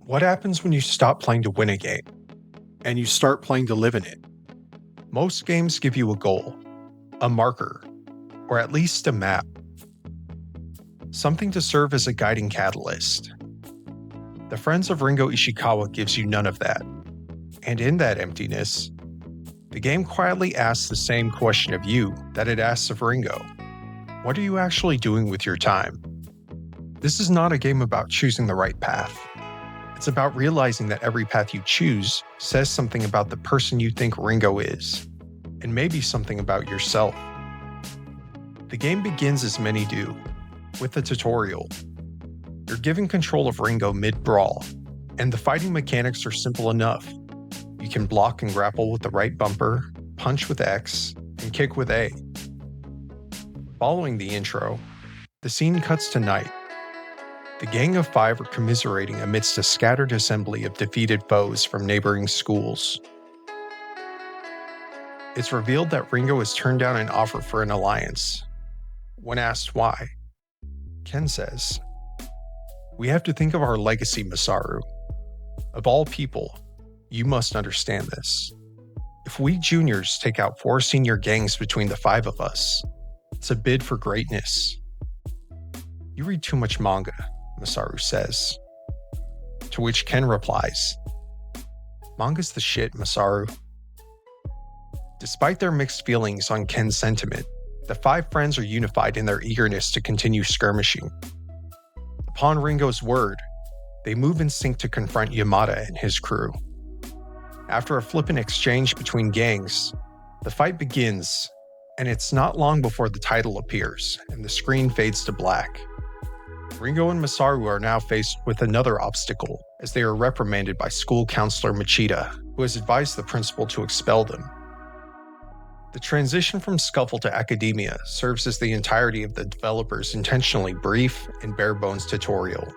What happens when you stop playing to win a game and you start playing to live in it? Most games give you a goal, a marker, or at least a map. Something to serve as a guiding catalyst. The Friends of Ringo Ishikawa gives you none of that. And in that emptiness, the game quietly asks the same question of you that it asks of Ringo. What are you actually doing with your time? This is not a game about choosing the right path. It's about realizing that every path you choose says something about the person you think Ringo is, and maybe something about yourself. The game begins as many do, with a tutorial. You're given control of Ringo mid-brawl, and the fighting mechanics are simple enough. You can block and grapple with the right bumper, punch with X, and kick with A. Following the intro, the scene cuts to night. The gang of five are commiserating amidst a scattered assembly of defeated foes from neighboring schools. It's revealed that Ringo has turned down an offer for an alliance. When asked why, Ken says, "We have to think of our legacy, Masaru. Of all people, you must understand this. If we juniors take out 4 senior gangs between the 5 of us, it's a bid for greatness." "You read too much manga," Masaru says. To which Ken replies, "Manga's the shit, Masaru." Despite their mixed feelings on Ken's sentiment, the 5 friends are unified in their eagerness to continue skirmishing. Upon Ringo's word, they move in sync to confront Yamada and his crew. After a flippant exchange between gangs, the fight begins, and it's not long before the title appears and the screen fades to black. Ringo and Masaru are now faced with another obstacle as they are reprimanded by school counselor Machida, who has advised the principal to expel them. The transition from scuffle to academia serves as the entirety of the developer's intentionally brief and bare-bones tutorial.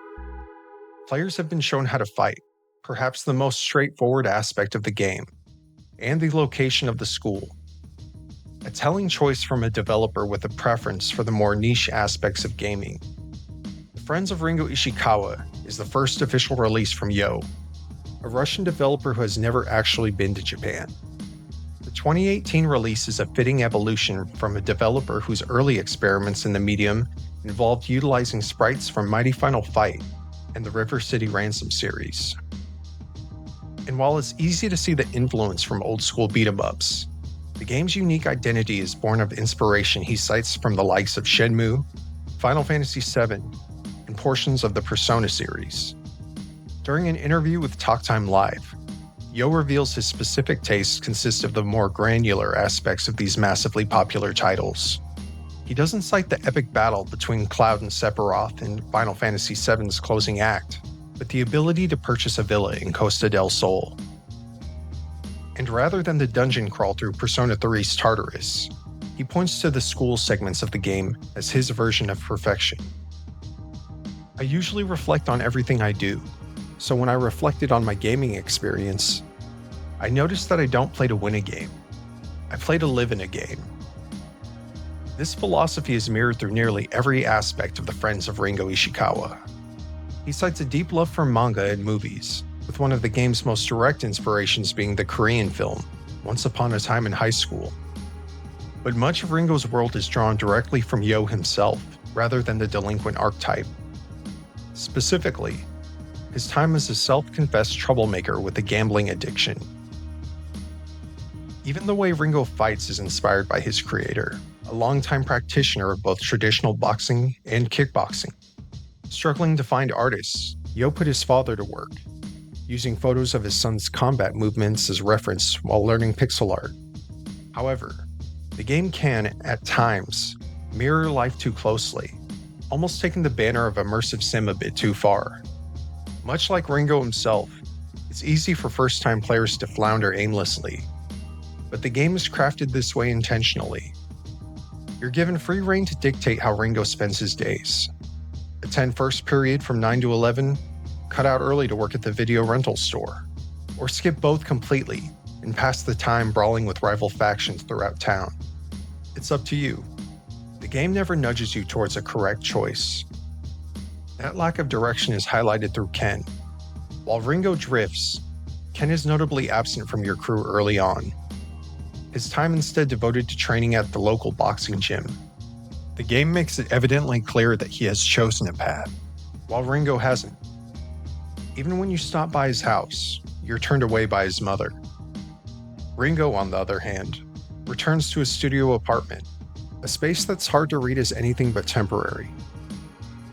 Players have been shown how to fight, perhaps the most straightforward aspect of the game, and the location of the school. A telling choice from a developer with a preference for the more niche aspects of gaming. Friends of Ringo Ishikawa is the first official release from Yo, a Russian developer who has never actually been to Japan. The 2018 release is a fitting evolution from a developer whose early experiments in the medium involved utilizing sprites from Mighty Final Fight and the River City Ransom series. And while it's easy to see the influence from old-school beat-em-ups, the game's unique identity is born of inspiration he cites from the likes of Shenmue, Final Fantasy VII, and portions of the Persona series. During an interview with Talk Time Live, Yo reveals his specific tastes consist of the more granular aspects of these massively popular titles. He doesn't cite the epic battle between Cloud and Sephiroth in Final Fantasy VII's closing act, but the ability to purchase a villa in Costa del Sol. And rather than the dungeon crawl through Persona 3's Tartarus, he points to the school segments of the game as his version of perfection. I usually reflect on everything I do, so when I reflected on my gaming experience, I noticed that I don't play to win a game. I play to live in a game. This philosophy is mirrored through nearly every aspect of the Friends of Ringo Ishikawa. He cites a deep love for manga and movies, with one of the game's most direct inspirations being the Korean film, Once Upon a Time in High School. But much of Ringo's world is drawn directly from Yo himself, rather than the delinquent archetype. Specifically, his time as a self-confessed troublemaker with a gambling addiction. Even the way Ringo fights is inspired by his creator, a longtime practitioner of both traditional boxing and kickboxing. Struggling to find artists, Yo put his father to work, using photos of his son's combat movements as reference while learning pixel art. However, the game can, at times, mirror life too closely, almost taking the banner of immersive sim a bit too far. Much like Ringo himself, it's easy for first-time players to flounder aimlessly, but the game is crafted this way intentionally. You're given free rein to dictate how Ringo spends his days. Attend first period from 9 to 11, cut out early to work at the video rental store, or skip both completely and pass the time brawling with rival factions throughout town. It's up to you. The game never nudges you towards a correct choice. That lack of direction is highlighted through Ken, While Ringo drifts, Ken is notably absent from your crew early on, his time instead devoted to training at the local boxing gym. The game makes it evidently clear that he has chosen a path, while Ringo hasn't. Even when you stop by his house, you're turned away by his mother. Ringo, on the other hand, returns to his studio apartment, a space that's hard to read as anything but temporary.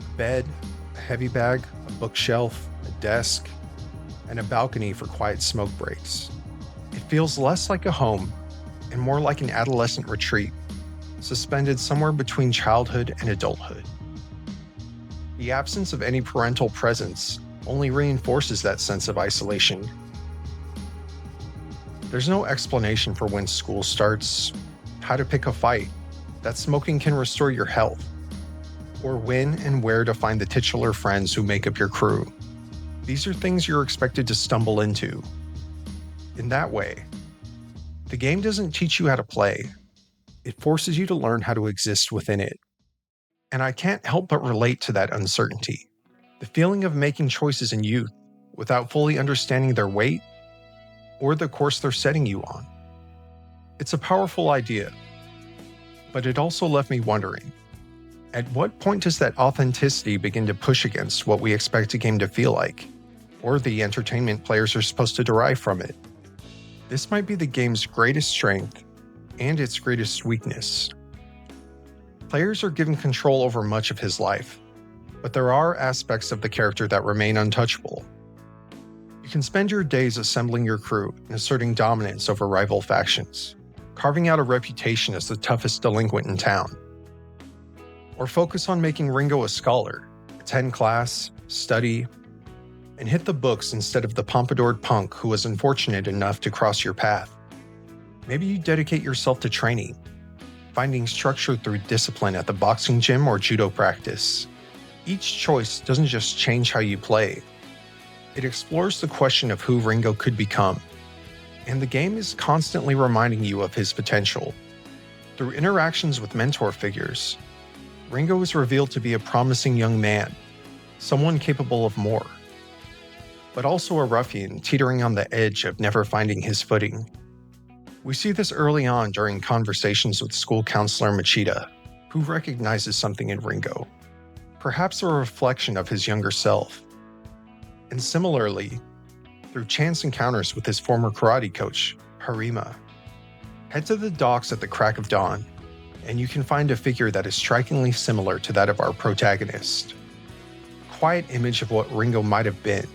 A bed, a heavy bag, a bookshelf, a desk, and a balcony for quiet smoke breaks. It feels less like a home and more like an adolescent retreat, suspended somewhere between childhood and adulthood. The absence of any parental presence only reinforces that sense of isolation. There's no explanation for when school starts, how to pick a fight, that smoking can restore your health, or when and where to find the titular friends who make up your crew. These are things you're expected to stumble into. In that way, the game doesn't teach you how to play. It forces you to learn how to exist within it. And I can't help but relate to that uncertainty. The feeling of making choices in youth without fully understanding their weight or the course they're setting you on. It's a powerful idea, but it also left me wondering, at what point does that authenticity begin to push against what we expect a game to feel like, or the entertainment players are supposed to derive from it? This might be the game's greatest strength and its greatest weakness. Players are given control over much of his life, but there are aspects of the character that remain untouchable. You can spend your days assembling your crew and asserting dominance over rival factions, carving out a reputation as the toughest delinquent in town. Or focus on making Ringo a scholar, attend class, study, and hit the books instead of the pompadoured punk who was unfortunate enough to cross your path. Maybe you dedicate yourself to training, finding structure through discipline at the boxing gym or judo practice. Each choice doesn't just change how you play. It explores the question of who Ringo could become, and the game is constantly reminding you of his potential. Through interactions with mentor figures, Ringo is revealed to be a promising young man, someone capable of more, but also a ruffian teetering on the edge of never finding his footing. We see this early on during conversations with school counselor Machida, who recognizes something in Ringo, perhaps a reflection of his younger self. And similarly, through chance encounters with his former karate coach, Harima. Head to the docks at the crack of dawn, and you can find a figure that is strikingly similar to that of our protagonist. A quiet image of what Ringo might have been,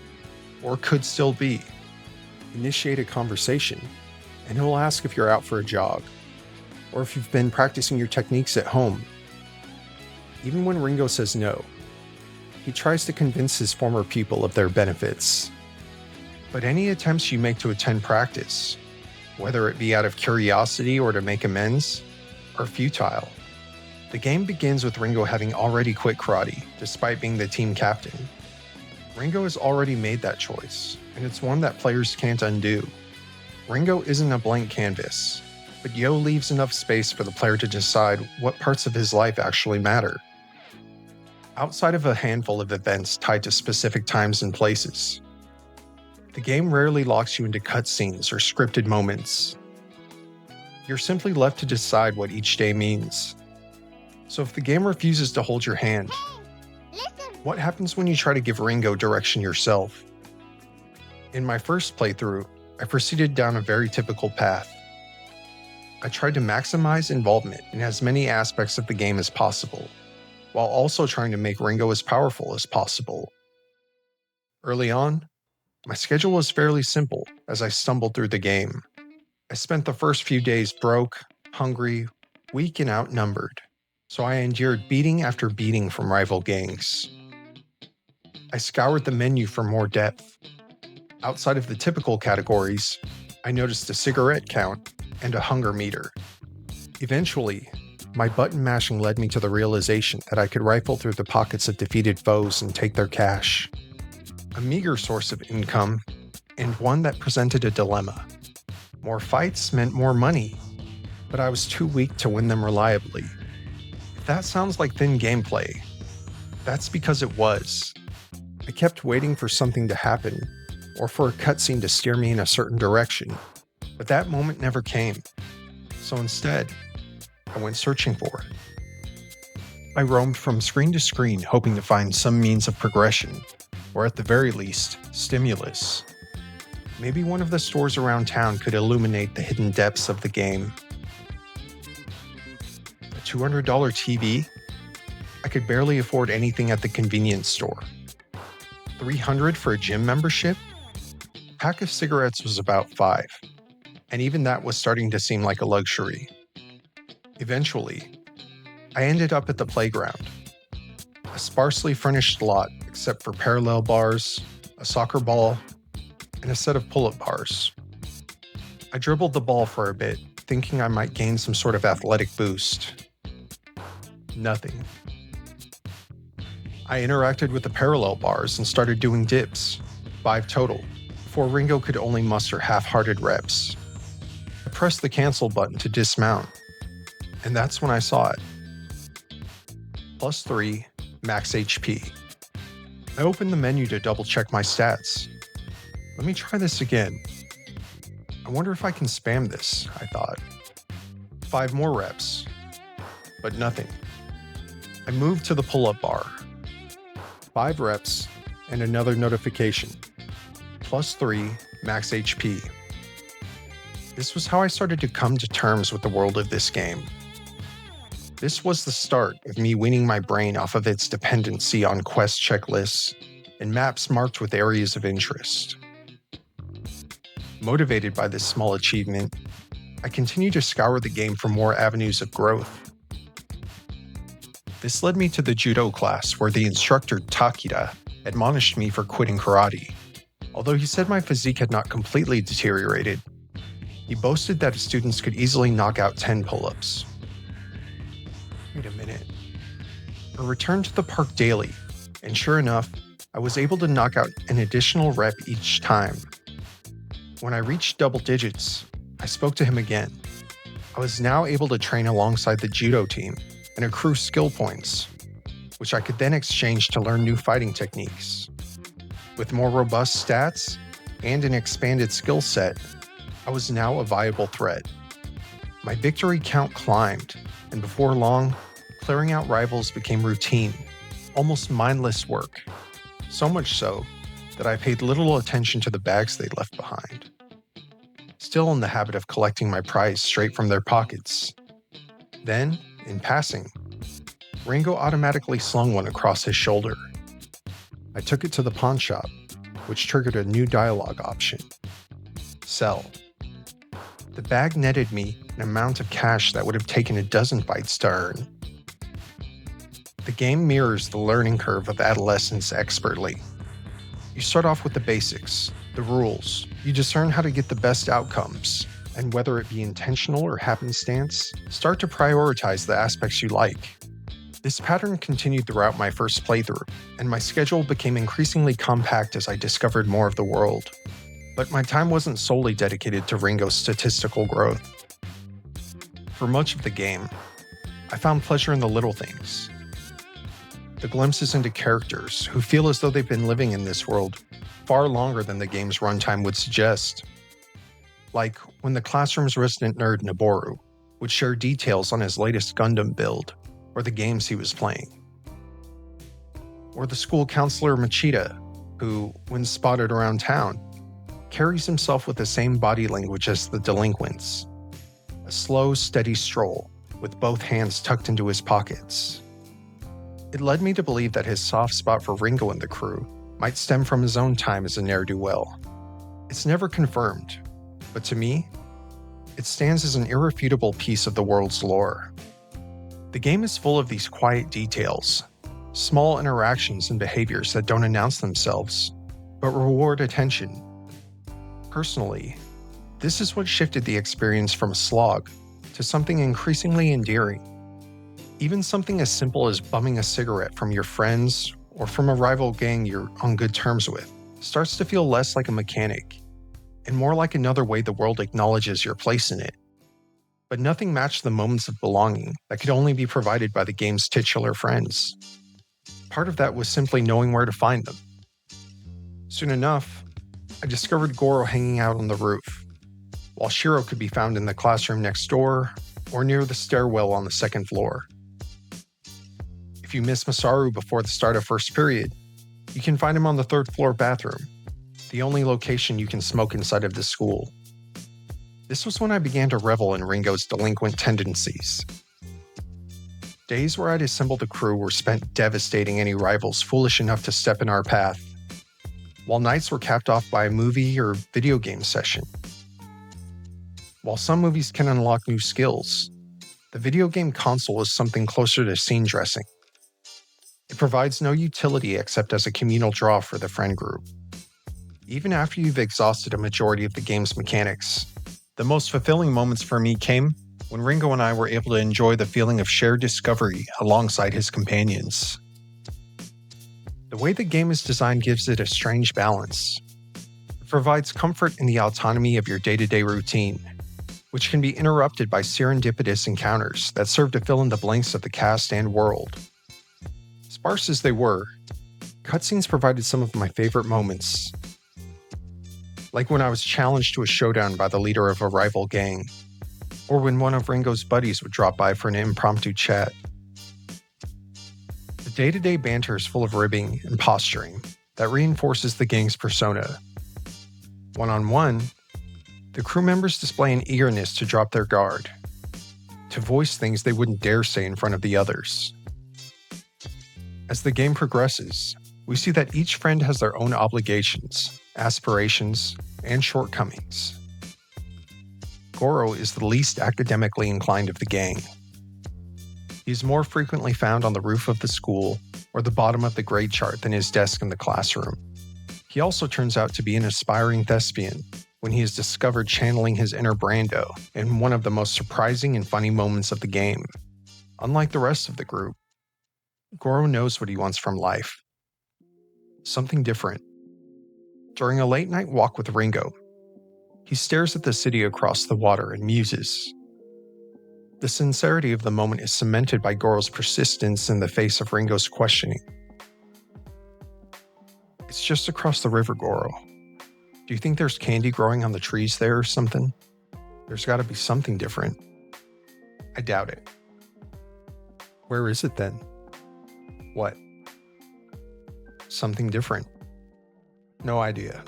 or could still be. Initiate a conversation, and he'll ask if you're out for a jog, or if you've been practicing your techniques at home. Even when Ringo says no, he tries to convince his former pupil of their benefits. But any attempts you make to attend practice, whether it be out of curiosity or to make amends, are futile. The game begins with Ringo having already quit karate, despite being the team captain. Ringo has already made that choice, and it's one that players can't undo. Ringo isn't a blank canvas, but Yo leaves enough space for the player to decide what parts of his life actually matter. Outside of a handful of events tied to specific times and places, the game rarely locks you into cutscenes or scripted moments. You're simply left to decide what each day means. So if the game refuses to hold your hand, what happens when you try to give Ringo direction yourself? In my first playthrough, I proceeded down a very typical path. I tried to maximize involvement in as many aspects of the game as possible, while also trying to make Ringo as powerful as possible. Early on, my schedule was fairly simple as I stumbled through the game. I spent the first few days broke, hungry, weak, and outnumbered, so I endured beating after beating from rival gangs. I scoured the menu for more depth. Outside of the typical categories, I noticed a cigarette count and a hunger meter. Eventually, my button mashing led me to the realization that I could rifle through the pockets of defeated foes and take their cash. A meager source of income, and one that presented a dilemma. More fights meant more money, but I was too weak to win them reliably. If that sounds like thin gameplay, that's because it was. I kept waiting for something to happen, or for a cutscene to steer me in a certain direction, but that moment never came. So instead, I went searching for it. I roamed from screen to screen hoping to find some means of progression, or at the very least, stimulus. Maybe one of the stores around town could illuminate the hidden depths of the game. A $200 TV? I could barely afford anything at the convenience store. $300 for a gym membership? A pack of cigarettes was about $5, and even that was starting to seem like a luxury. Eventually, I ended up at the playground. A sparsely furnished lot except for parallel bars, a soccer ball, and a set of pull-up bars. I dribbled the ball for a bit, thinking I might gain some sort of athletic boost. Nothing. I interacted with the parallel bars and started doing dips, 5 total, before Ringo could only muster half-hearted reps. I pressed the cancel button to dismount, and that's when I saw it. +3, max HP. I opened the menu to double-check my stats. Let me try this again. I wonder if I can spam this, I thought. 5 more reps, but nothing. I moved to the pull-up bar. 5 reps and another notification. +3, max HP. This was how I started to come to terms with the world of this game. This was the start of me weaning my brain off of its dependency on quest checklists and maps marked with areas of interest. Motivated by this small achievement, I continued to scour the game for more avenues of growth. This led me to the judo class where the instructor Takeda admonished me for quitting karate. Although he said my physique had not completely deteriorated, he boasted that his students could easily knock out 10 pull-ups. Wait a minute. I returned to the park daily, and sure enough, I was able to knock out an additional rep each time. When I reached double digits, I spoke to him again. I was now able to train alongside the judo team and accrue skill points, which I could then exchange to learn new fighting techniques. With more robust stats and an expanded skill set, I was now a viable threat. My victory count climbed, and before long, clearing out rivals became routine, almost mindless work. So much so that I paid little attention to the bags they left behind. Still in the habit of collecting my prize straight from their pockets. Then, in passing, Ringo automatically slung one across his shoulder. I took it to the pawn shop, which triggered a new dialogue option. Sell. The bag netted me an amount of cash that would have taken a dozen fights to earn. The game mirrors the learning curve of adolescence expertly. You start off with the basics, the rules. You discern how to get the best outcomes, and whether it be intentional or happenstance, start to prioritize the aspects you like. This pattern continued throughout my first playthrough, and my schedule became increasingly compact as I discovered more of the world. But my time wasn't solely dedicated to Ringo's statistical growth. For much of the game, I found pleasure in the little things. The glimpses into characters who feel as though they've been living in this world far longer than the game's runtime would suggest. Like when the classroom's resident nerd Noboru would share details on his latest Gundam build or the games he was playing. Or the school counselor Machida, who, when spotted around town, carries himself with the same body language as the delinquents. A slow, steady stroll, with both hands tucked into his pockets. It led me to believe that his soft spot for Ringo and the crew might stem from his own time as a ne'er-do-well. It's never confirmed, but to me, it stands as an irrefutable piece of the world's lore. The game is full of these quiet details, small interactions and behaviors that don't announce themselves, but reward attention. Personally, this is what shifted the experience from a slog to something increasingly endearing. Even something as simple as bumming a cigarette from your friends or from a rival gang you're on good terms with starts to feel less like a mechanic and more like another way the world acknowledges your place in it. But nothing matched the moments of belonging that could only be provided by the game's titular friends. Part of that was simply knowing where to find them. Soon enough, I discovered Goro hanging out on the roof, while Shiro could be found in the classroom next door or near the stairwell on the second floor. If you miss Masaru before the start of first period, you can find him on the third floor bathroom, the only location you can smoke inside of the school. This was when I began to revel in Ringo's delinquent tendencies. Days where I'd assembled a crew were spent devastating any rivals foolish enough to step in our path, while nights were capped off by a movie or video game session. While some movies can unlock new skills, the video game console is something closer to scene dressing. It provides no utility except as a communal draw for the friend group. Even after you've exhausted a majority of the game's mechanics, the most fulfilling moments for me came when Ringo and I were able to enjoy the feeling of shared discovery alongside his companions. The way the game is designed gives it a strange balance. It provides comfort in the autonomy of your day-to-day routine, which can be interrupted by serendipitous encounters that serve to fill in the blanks of the cast and world. Sparse as they were, cutscenes provided some of my favorite moments, like when I was challenged to a showdown by the leader of a rival gang, or when one of Ringo's buddies would drop by for an impromptu chat. The day-to-day banter is full of ribbing and posturing that reinforces the gang's persona. One-on-one, the crew members display an eagerness to drop their guard, to voice things they wouldn't dare say in front of the others. As the game progresses, we see that each friend has their own obligations, aspirations, and shortcomings. Goro is the least academically inclined of the gang. He is more frequently found on the roof of the school or the bottom of the grade chart than his desk in the classroom. He also turns out to be an aspiring thespian when he is discovered channeling his inner Brando in one of the most surprising and funny moments of the game. Unlike the rest of the group, Goro knows what he wants from life. Something different. During a late-night walk with Ringo, he stares at the city across the water and muses. The sincerity of the moment is cemented by Goro's persistence in the face of Ringo's questioning. It's just across the river, Goro. Do you think there's candy growing on the trees there or something? There's gotta be something different. I doubt it. Where is it then? What? Something different. No idea.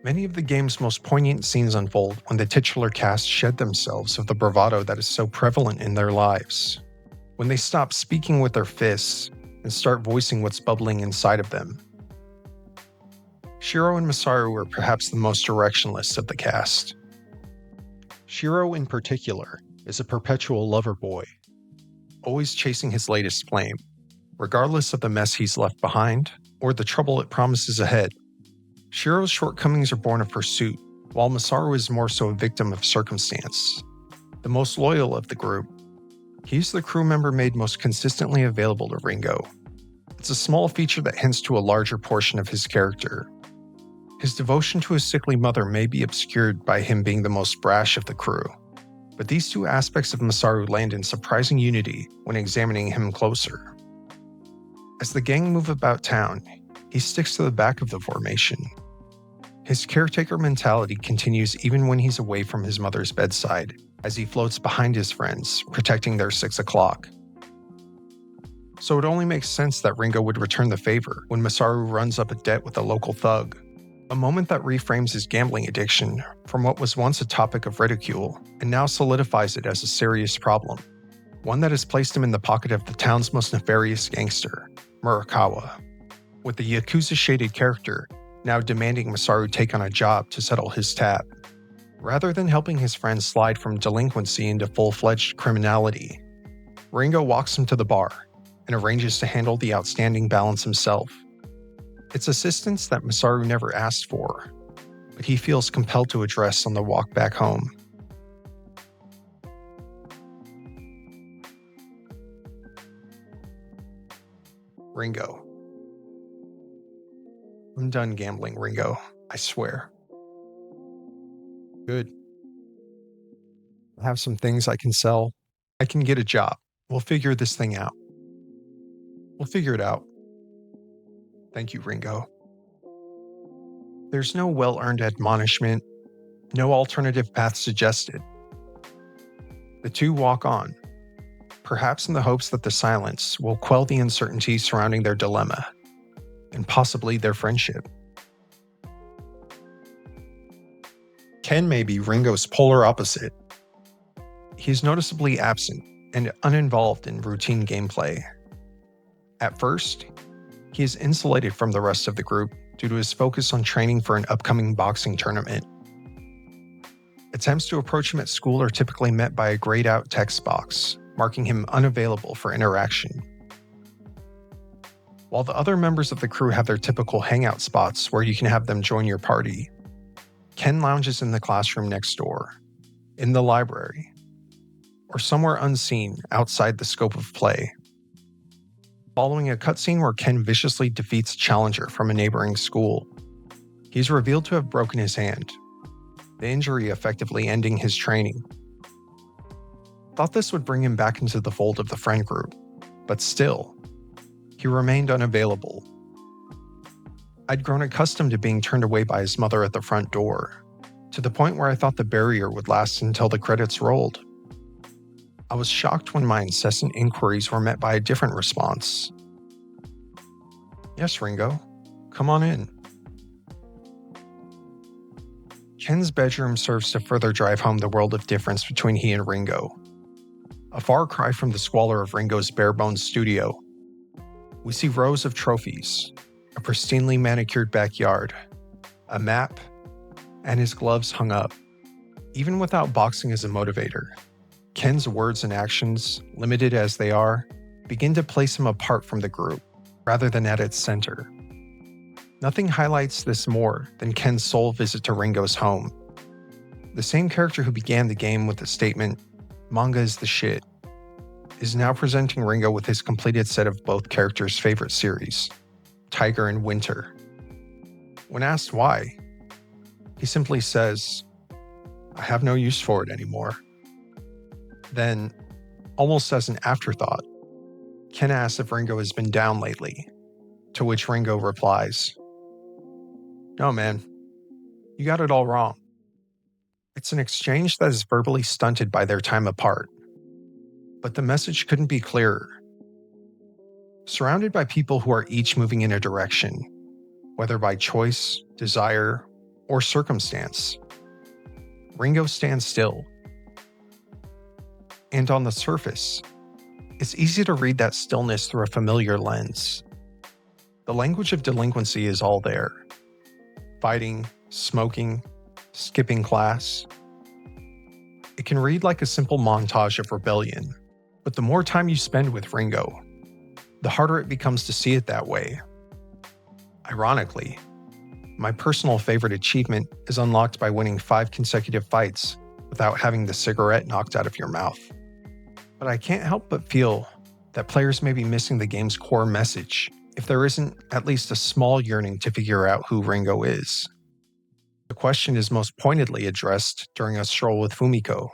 Many of the game's most poignant scenes unfold when the titular cast shed themselves of the bravado that is so prevalent in their lives. When they stop speaking with their fists and start voicing what's bubbling inside of them. Shiro and Masaru are perhaps the most directionless of the cast. Shiro, in particular, is a perpetual lover boy, always chasing his latest flame, regardless of the mess he's left behind or the trouble it promises ahead. Shiro's shortcomings are born of pursuit, while Masaru is more so a victim of circumstance. The most loyal of the group, he's the crew member made most consistently available to Ringo. It's a small feature that hints to a larger portion of his character. His devotion to his sickly mother may be obscured by him being the most brash of the crew, but these two aspects of Masaru land in surprising unity when examining him closer. As the gang move about town, he sticks to the back of the formation. His caretaker mentality continues even when he's away from his mother's bedside, as he floats behind his friends, protecting their 6 o'clock. So it only makes sense that Ringo would return the favor when Masaru runs up a debt with a local thug, a moment that reframes his gambling addiction from what was once a topic of ridicule and now solidifies it as a serious problem, one that has placed him in the pocket of the town's most nefarious gangster, Murakawa, with the Yakuza-shaded character now demanding Masaru take on a job to settle his tab. Rather than helping his friend slide from delinquency into full-fledged criminality, Ringo walks him to the bar and arranges to handle the outstanding balance himself. It's assistance that Masaru never asked for, but he feels compelled to address on the walk back home. Ringo. I'm done gambling, Ringo. I swear. Good. I have some things I can sell. I can get a job. We'll figure this thing out. We'll figure it out. Thank you, Ringo. There's no well-earned admonishment, no alternative path suggested. The two walk on, perhaps in the hopes that the silence will quell the uncertainty surrounding their dilemma, and possibly their friendship. Ken may be Ringo's polar opposite. He is noticeably absent and uninvolved in routine gameplay. At first, he is insulated from the rest of the group due to his focus on training for an upcoming boxing tournament. Attempts to approach him at school are typically met by a grayed-out text box, marking him unavailable for interaction. While the other members of the crew have their typical hangout spots where you can have them join your party, Ken lounges in the classroom next door, in the library, or somewhere unseen outside the scope of play. Following a cutscene where Ken viciously defeats a challenger from a neighboring school, he's revealed to have broken his hand, the injury effectively ending his training. Thought this would bring him back into the fold of the friend group, but still, he remained unavailable. I'd grown accustomed to being turned away by his mother at the front door, to the point where I thought the barrier would last until the credits rolled. I was shocked when my incessant inquiries were met by a different response. "Yes, Ringo, come on in." Ken's bedroom serves to further drive home the world of difference between he and Ringo. A far cry from the squalor of Ringo's bare-bones studio. We see rows of trophies, a pristinely manicured backyard, a map, and his gloves hung up. Even without boxing as a motivator, Ken's words and actions, limited as they are, begin to place him apart from the group, rather than at its center. Nothing highlights this more than Ken's sole visit to Ringo's home. The same character who began the game with the statement, "Manga is the shit," is now presenting Ringo with his completed set of both characters' favorite series, Tiger and Winter. When asked why, he simply says, "I have no use for it anymore." Then, almost as an afterthought, Ken asks if Ringo has been down lately, to which Ringo replies, "No, man, you got it all wrong." It's an exchange that is verbally stunted by their time apart, but the message couldn't be clearer. Surrounded by people who are each moving in a direction, whether by choice, desire, or circumstance, Ringo stands still. And on the surface, it's easy to read that stillness through a familiar lens. The language of delinquency is all there. Fighting, smoking, skipping class. It can read like a simple montage of rebellion, but the more time you spend with Ringo, the harder it becomes to see it that way. Ironically, my personal favorite achievement is unlocked by winning 5 consecutive fights without having the cigarette knocked out of your mouth. But I can't help but feel that players may be missing the game's core message if there isn't at least a small yearning to figure out who Ringo is. The question is most pointedly addressed during a stroll with Fumiko.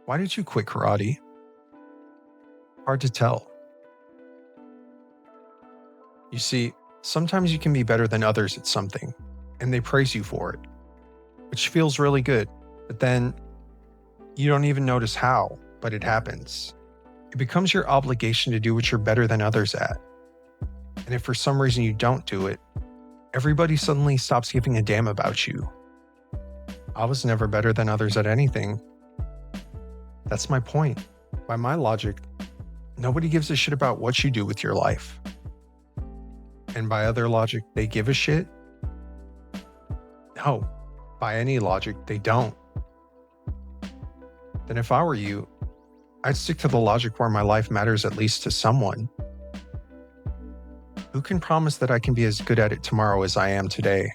"Why did you quit karate?" Hard to tell. You see, sometimes you can be better than others at something, and they praise you for it, which feels really good, but then you don't even notice how, but it happens. It becomes your obligation to do what you're better than others at. And if for some reason you don't do it, everybody suddenly stops giving a damn about you. I was never better than others at anything. That's my point. By my logic, nobody gives a shit about what you do with your life. And by other logic, they give a shit? No, by any logic, they don't. Then if I were you, I'd stick to the logic where my life matters at least to someone. Who can promise that I can be as good at it tomorrow as I am today?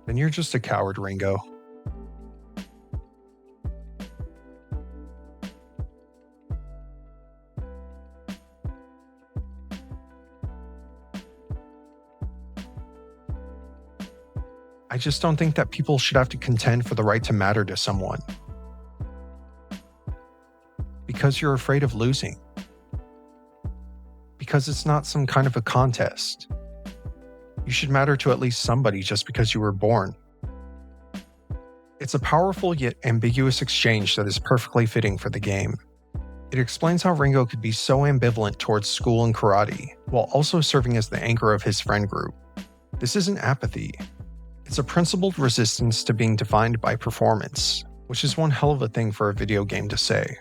Then you're just a coward, Ringo. I just don't think that people should have to contend for the right to matter to someone. Because you're afraid of losing. Because it's not some kind of a contest. You should matter to at least somebody just because you were born. It's a powerful yet ambiguous exchange that is perfectly fitting for the game. It explains how Ringo could be so ambivalent towards school and karate, while also serving as the anchor of his friend group. This isn't apathy. It's a principled resistance to being defined by performance, which is one hell of a thing for a video game to say.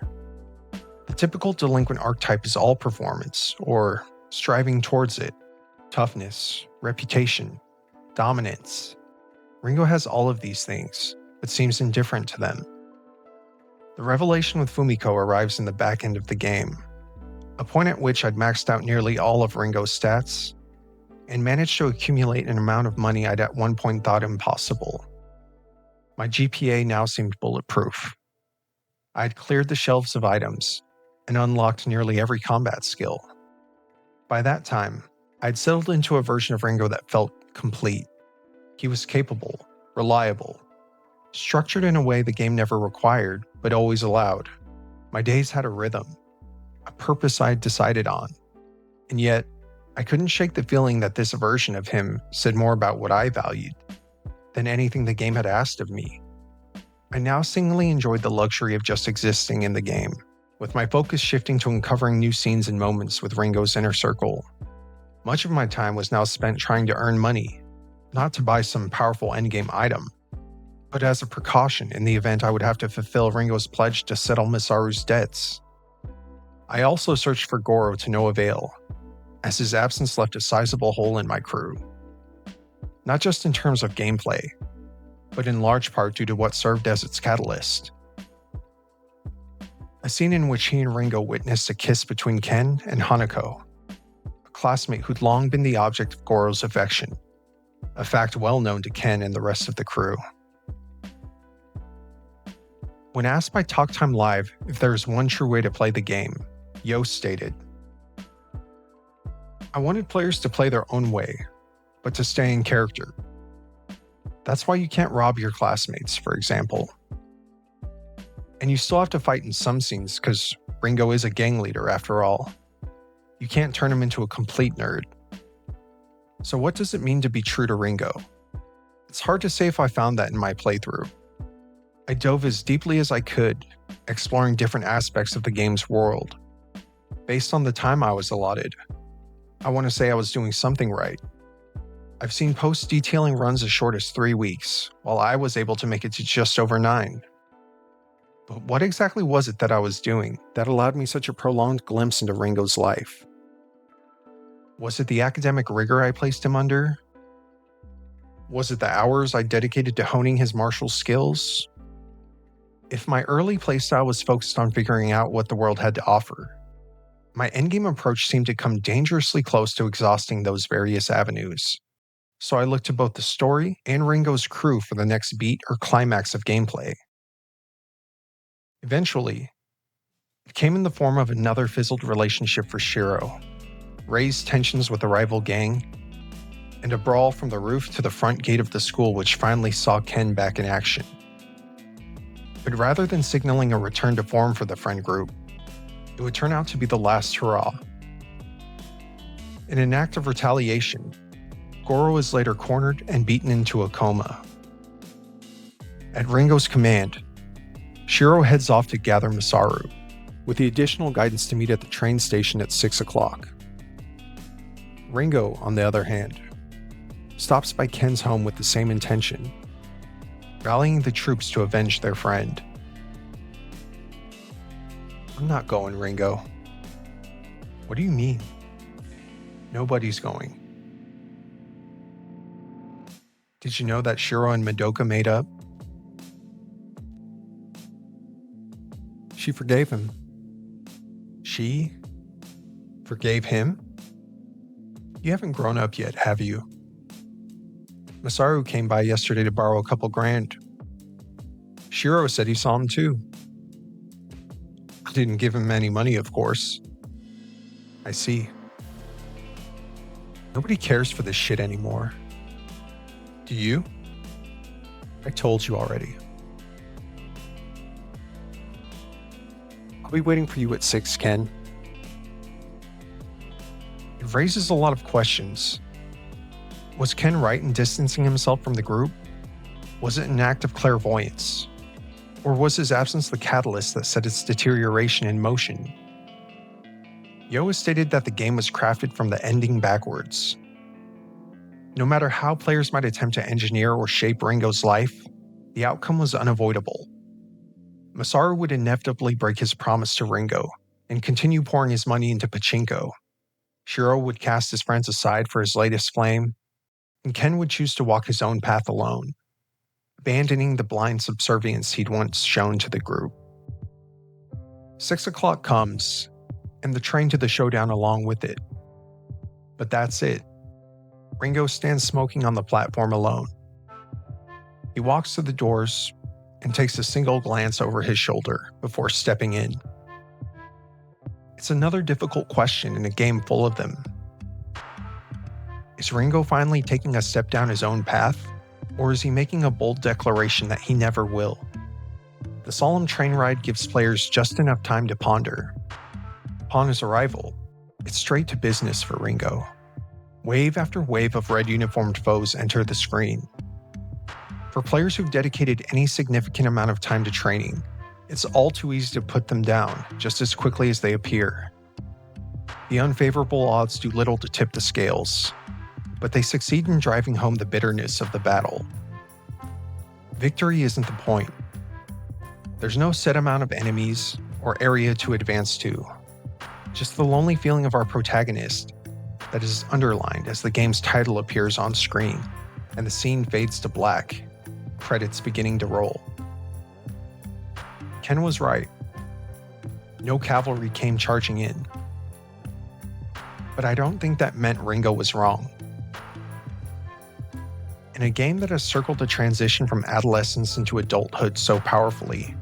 The typical delinquent archetype is all performance, or striving towards it. Toughness, reputation, dominance. Ringo has all of these things, but seems indifferent to them. The revelation with Fumiko arrives in the back end of the game, a point at which I'd maxed out nearly all of Ringo's stats, and managed to accumulate an amount of money I'd at one point thought impossible. My GPA now seemed bulletproof. I had cleared the shelves of items, and unlocked nearly every combat skill. By that time, I'd settled into a version of Ringo that felt complete. He was capable, reliable, structured in a way the game never required, but always allowed. My days had a rhythm, a purpose I'd decided on. And yet, I couldn't shake the feeling that this version of him said more about what I valued than anything the game had asked of me. I now singly enjoyed the luxury of just existing in the game, with my focus shifting to uncovering new scenes and moments with Ringo's inner circle. Much of my time was now spent trying to earn money, not to buy some powerful endgame item, but as a precaution in the event I would have to fulfill Ringo's pledge to settle Masaru's debts. I also searched for Goro to no avail, as his absence left a sizable hole in my crew. Not just in terms of gameplay, but in large part due to what served as its catalyst. A scene in which he and Ringo witnessed a kiss between Ken and Hanako, a classmate who'd long been the object of Goro's affection, a fact well known to Ken and the rest of the crew. When asked by Talk Time Live if there is one true way to play the game, Yost stated, "I wanted players to play their own way, but to stay in character. That's why you can't rob your classmates, for example. And you still have to fight in some scenes because Ringo is a gang leader after all. You can't turn him into a complete nerd. So what does it mean to be true to Ringo? It's hard to say if I found that in my playthrough. I dove as deeply as I could, exploring different aspects of the game's world. Based on the time I was allotted, I want to say I was doing something right. I've seen posts detailing runs as short as 3 weeks, while I was able to make it to just over 9. But what exactly was it that I was doing that allowed me such a prolonged glimpse into Ringo's life? Was it the academic rigor I placed him under? Was it the hours I dedicated to honing his martial skills? If my early playstyle was focused on figuring out what the world had to offer, my endgame approach seemed to come dangerously close to exhausting those various avenues. So I looked to both the story and Ringo's crew for the next beat or climax of gameplay. Eventually, it came in the form of another fizzled relationship for Shiro, raised tensions with a rival gang, and a brawl from the roof to the front gate of the school which finally saw Ken back in action. But rather than signaling a return to form for the friend group, it would turn out to be the last hurrah. In an act of retaliation, Goro is later cornered and beaten into a coma. At Ringo's command, Shiro heads off to gather Masaru, with the additional guidance to meet at the train station at 6 o'clock. Ringo, on the other hand, stops by Ken's home with the same intention, rallying the troops to avenge their friend. "I'm not going, Ringo." "What do you mean?" "Nobody's going." "Did you know that Shiro and Madoka made up?" "She forgave him." "She forgave him? You haven't grown up yet, have you?" "Masaru came by yesterday to borrow a couple grand. Shiro said he saw him too. I didn't give him any money, of course." "I see. Nobody cares for this shit anymore. Do you?" "I told you already." "I'll be waiting for you at 6, Ken." It raises a lot of questions. Was Ken right in distancing himself from the group? Was it an act of clairvoyance? Or was his absence the catalyst that set its deterioration in motion? Yo has stated that the game was crafted from the ending backwards. No matter how players might attempt to engineer or shape Ringo's life, the outcome was unavoidable. Masaru would inevitably break his promise to Ringo and continue pouring his money into pachinko. Shiro would cast his friends aside for his latest flame, and Ken would choose to walk his own path alone, abandoning the blind subservience he'd once shown to the group. 6 o'clock comes, and the train to the showdown along with it. But that's it. Ringo stands smoking on the platform alone. He walks to the doors and takes a single glance over his shoulder before stepping in. It's another difficult question in a game full of them. Is Ringo finally taking a step down his own path, or is he making a bold declaration that he never will? The solemn train ride gives players just enough time to ponder. Upon his arrival, it's straight to business for Ringo. Wave after wave of red-uniformed foes enter the screen. For players who've dedicated any significant amount of time to training, it's all too easy to put them down just as quickly as they appear. The unfavorable odds do little to tip the scales, but they succeed in driving home the bitterness of the battle. Victory isn't the point. There's no set amount of enemies or area to advance to, just the lonely feeling of our protagonist that is underlined as the game's title appears on screen and the scene fades to black, credits beginning to roll. Ken was right. No cavalry came charging in. But I don't think that meant Ringo was wrong. In a game that has circled the transition from adolescence into adulthood so powerfully,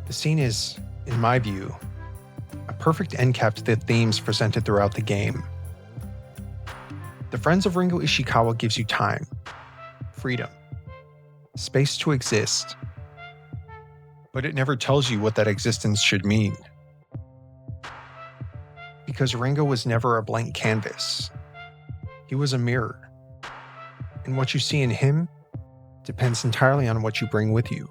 the scene is, in my view, a perfect end cap to the themes presented throughout the game. The Friends of Ringo Ishikawa gives you time, freedom, space to exist, but it never tells you what that existence should mean. Because Ringo was never a blank canvas. He was a mirror. And what you see in him depends entirely on what you bring with you.